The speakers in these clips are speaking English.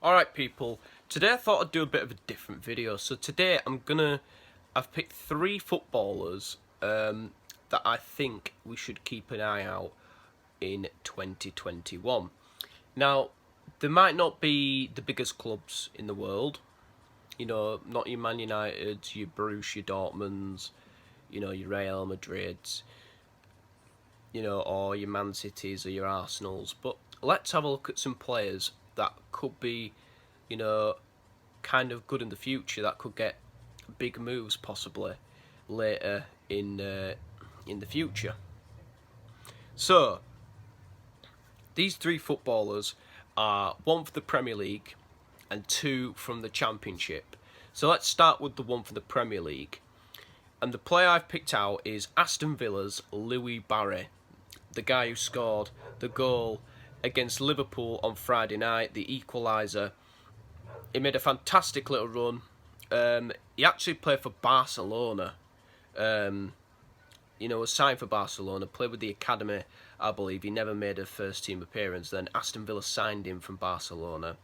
Alright people, today I thought I'd do a bit of a different video. So today I've picked 3 footballers that I think we should keep an eye out in 2021. Now, they might not be the biggest clubs in the world, you know, not your Man United, your Borussia Dortmunds, you know, your Real Madrids, you know, or your Man Cities or your Arsenals, but let's have a look at some players that could be, you know, kind of good in the future, that could get big moves possibly later in the future. So these 3 footballers are 1 for the Premier League and 2 from the Championship. So let's start with the 1 for the Premier League. And the player I've picked out is Aston Villa's Barrett, the guy who scored the goal against Liverpool on Friday night, the equaliser. He made a fantastic little run. He actually played for Barcelona. You know, was signed for Barcelona, played with the academy, I believe. He never made a first team appearance. Then Aston Villa signed him from Barcelona,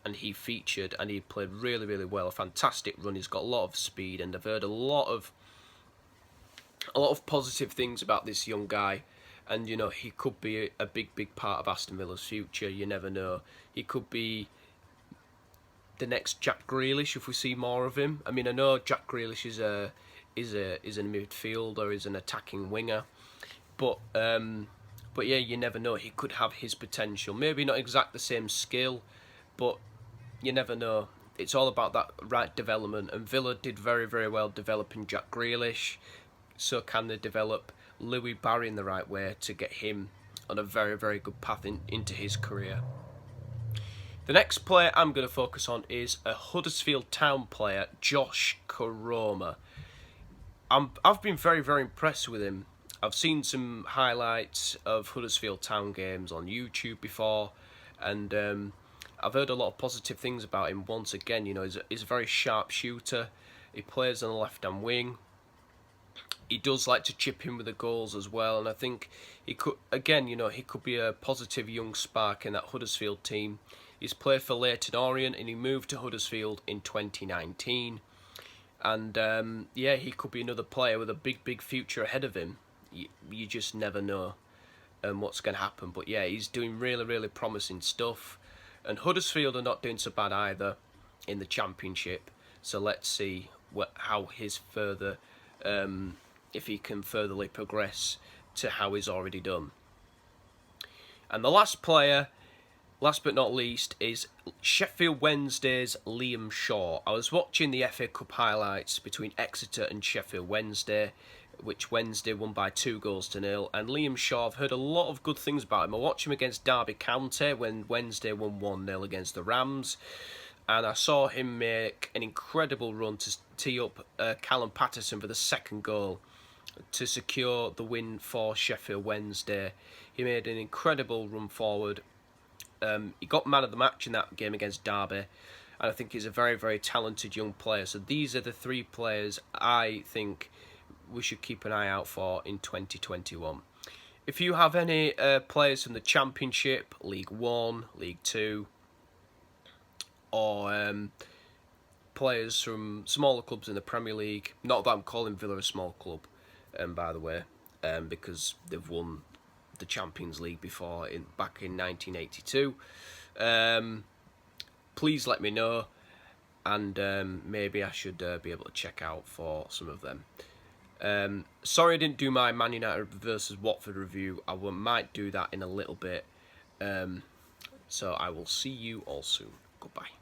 and he featured and he played really, really well. A fantastic run. He's got a lot of speed, and I've heard a lot of positive things about this young guy. And, you know, he could be a big part of Aston Villa's future. You never know. He could be the next Jack Grealish if we see more of him. I mean, I know Jack Grealish is a midfielder, is an attacking winger, but yeah, you never know. He could have his potential. Maybe not exact the same skill, but you never know. It's all about that right development. And Villa did very, very well developing Jack Grealish. So can they develop Barrett in the right way to get him on a very, very good path into his career? The next player I'm going to focus on is a Huddersfield Town player, Josh Karoma. I've been very, very impressed with him. I've seen some highlights of Huddersfield Town games on YouTube before, and I've heard a lot of positive things about him. Once again, you know, he's a very sharp shooter. He plays on the left-hand wing. He does like to chip in with the goals as well, and I think he could, again, you know, he could be a positive young spark in that Huddersfield team. He's played for Leyton Orient, and he moved to Huddersfield in 2019. And yeah, he could be another player with a big future ahead of him. You just never know what's going to happen. But yeah, he's doing really, really promising stuff. And Huddersfield are not doing so bad either in the Championship. So let's see how his further, if he can furtherly progress to how he's already done. And the last player, last but not least, is Sheffield Wednesday's Liam Shaw. I was watching the FA Cup highlights between Exeter and Sheffield Wednesday, which Wednesday won by 2-0. And Liam Shaw, I've heard a lot of good things about him. I watched him against Derby County when Wednesday won 1-0 against the Rams. And I saw him make an incredible run to tee up Callum Patterson for the 2nd goal to secure the win for Sheffield Wednesday. He made an incredible run forward. He got man of the match in that game against Derby, and I think he's a very, very talented young player. So these are the 3 players I think we should keep an eye out for in 2021. If you have any players from the Championship, League 1, League 2, or players from smaller clubs in the Premier League, not that I'm calling Villa a small club, by the way, because they've won the Champions League before, back in 1982. Please let me know, and maybe I should be able to check out for some of them. Sorry I didn't do my Man United versus Watford review. I might do that in a little bit. So I will see you all soon. Goodbye.